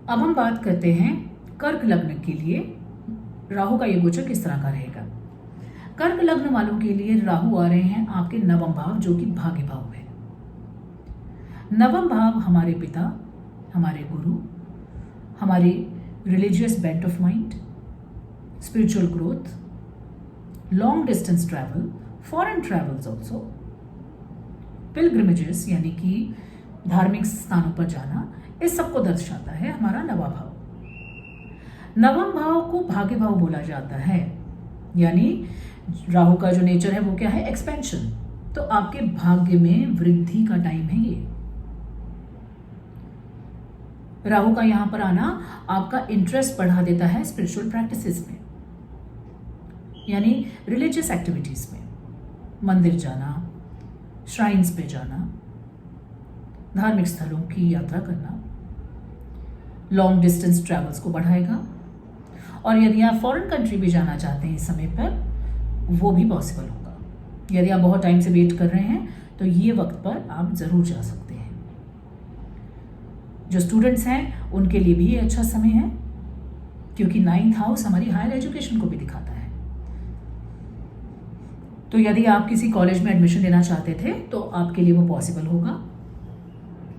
अब हम बात करते हैं कर्क लग्न के लिए राहु का ये गोचर किस तरह का रहेगा। कर्क लग्न वालों के लिए राहु आ रहे हैं आपके नवम भाव, जो कि भाग्य भाव है। नवम भाव हमारे पिता, हमारे गुरु, हमारी religious bent of mind, spiritual growth, long distance travel, foreign travels also, pilgrimages यानी कि धार्मिक स्थानों पर जाना, इस सब को दर्शाता है हमारा नवा भाव। नवम भाव को भाग्य भाव बोला जाता है, यानी राहु का जो नेचर है वो क्या है, एक्सपेंशन। तो आपके भाग्य में वृद्धि का टाइम है ये। राहु का यहां पर आना आपका इंटरेस्ट बढ़ा देता है स्पिरिचुअल प्रैक्टिसेस में, यानी रिलीजियस एक्टिविटीज में, मंदिर जाना, श्राइन्स पे जाना, धार्मिक स्थलों की यात्रा करना, लॉन्ग डिस्टेंस ट्रैवल्स को बढ़ाएगा। और यदि आप फॉरेन कंट्री भी जाना चाहते हैं इस समय पर, वो भी पॉसिबल होगा। यदि आप बहुत टाइम से वेट कर रहे हैं तो ये वक्त पर आप जरूर जा सकते हैं। जो स्टूडेंट्स हैं उनके लिए भी ये अच्छा समय है, क्योंकि 9th हाउस हमारी हायर एजुकेशन को भी दिखाता है। तो यदि आप किसी कॉलेज में एडमिशन लेना चाहते थे तो आपके लिए वो पॉसिबल होगा,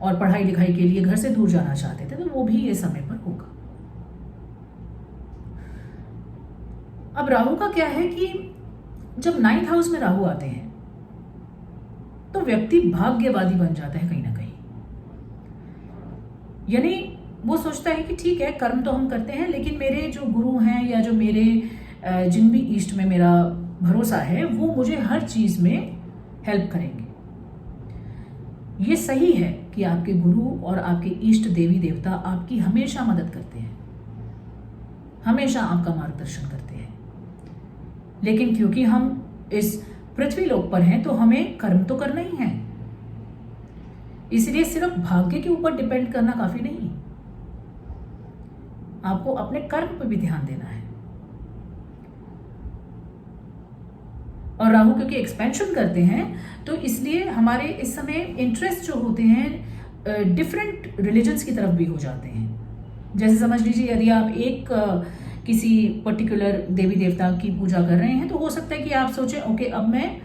और पढ़ाई लिखाई के लिए घर से दूर जाना चाहते थे तो वो भी ये समय पर होगा। अब राहु का क्या है कि जब 9th हाउस में राहु आते हैं तो व्यक्ति भाग्यवादी बन जाता है कहीं ना कहीं। यानी वो सोचता है कि ठीक है, कर्म तो हम करते हैं, लेकिन मेरे जो गुरु हैं या जो मेरे जिन भी ईष्ट में मेरा भरोसा है वो मुझे हर चीज में हेल्प करेंगे। ये सही है कि आपके गुरु और आपके इष्ट देवी देवता आपकी हमेशा मदद करते हैं, हमेशा आपका मार्गदर्शन करते हैं। लेकिन क्योंकि हम इस पृथ्वी लोक पर हैं तो हमें कर्म तो करना ही है, इसलिए सिर्फ भाग्य के ऊपर डिपेंड करना काफी नहीं, आपको अपने कर्म पर भी ध्यान देना है। और राहु क्योंकि एक्सपेंशन करते हैं तो इसलिए हमारे इस समय इंटरेस्ट जो होते हैं डिफरेंट रिलीजन्स की तरफ भी हो जाते हैं। जैसे समझ लीजिए यदि आप एक किसी पर्टिकुलर देवी देवता की पूजा कर रहे हैं तो हो सकता है कि आप सोचें ओके, अब मैं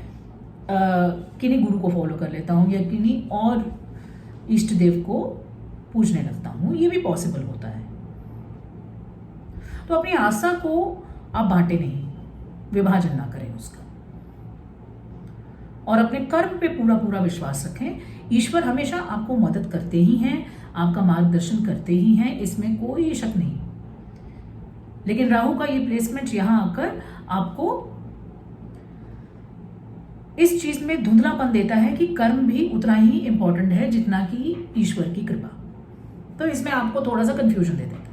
किन्हीं गुरु को फॉलो कर लेता हूँ या किन्हीं और इष्ट देव को पूजने लगता हूँ, ये भी पॉसिबल होता है। तो अपनी आस्था को आप बांटे नहीं, विभाजन ना करें उसका, और अपने कर्म पे पूरा पूरा विश्वास रखें। ईश्वर हमेशा आपको मदद करते ही हैं, आपका मार्गदर्शन करते ही हैं, इसमें कोई शक नहीं। लेकिन राहु का ये प्लेसमेंट यहां आकर आपको इस चीज में धुंधलापन देता है कि कर्म भी उतना ही इंपॉर्टेंट है जितना कि ईश्वर की कृपा। तो इसमें आपको थोड़ा सा कंफ्यूजन दे देता है।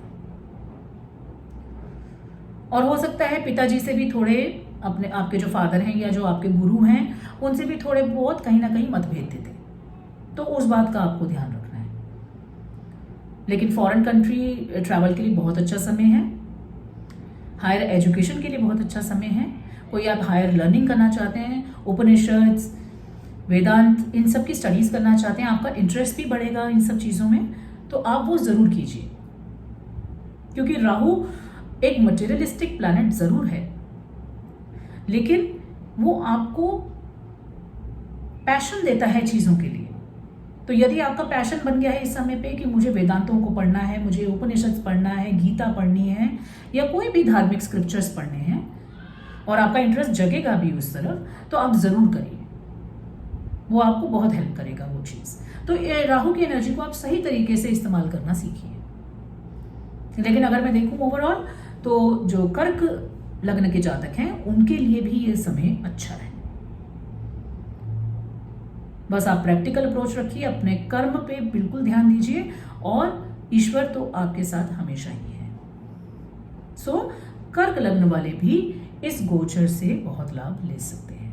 और हो सकता है पिताजी से भी थोड़े, अपने आपके जो फादर हैं या जो आपके गुरु हैं उनसे भी थोड़े बहुत कहीं ना कहीं मतभेद थे, तो उस बात का आपको ध्यान रखना है। लेकिन फॉरेन कंट्री ट्रैवल के लिए बहुत अच्छा समय है, हायर एजुकेशन के लिए बहुत अच्छा समय है। कोई आप हायर लर्निंग करना चाहते हैं, उपनिषद, वेदांत, इन सब की स्टडीज करना चाहते हैं, आपका इंटरेस्ट भी बढ़ेगा इन सब चीजों में, तो आप वो जरूर कीजिए। क्योंकि राहु एक मटेरियलिस्टिक प्लैनेट जरूर है, लेकिन वो आपको पैशन देता है चीजों के लिए। तो यदि आपका पैशन बन गया है इस समय पे कि मुझे वेदांतों को पढ़ना है, मुझे उपनिषद पढ़ना है, गीता पढ़नी है, या कोई भी धार्मिक स्क्रिप्चर्स पढ़ने हैं, और आपका इंटरेस्ट जगेगा भी उस तरफ, तो आप जरूर करिए, वो आपको बहुत हेल्प करेगा वो चीज। तो राहु की एनर्जी को आप सही तरीके से इस्तेमाल करना सीखिए। लेकिन अगर मैं देखूं ओवरऑल तो जो कर्क लग्न के जातक हैं उनके लिए भी ये समय अच्छा है। बस आप प्रैक्टिकल अप्रोच रखिए, अपने कर्म पे बिल्कुल ध्यान दीजिए, और ईश्वर तो आपके साथ हमेशा ही है। सो कर्क लग्न वाले भी इस गोचर से बहुत लाभ ले सकते हैं।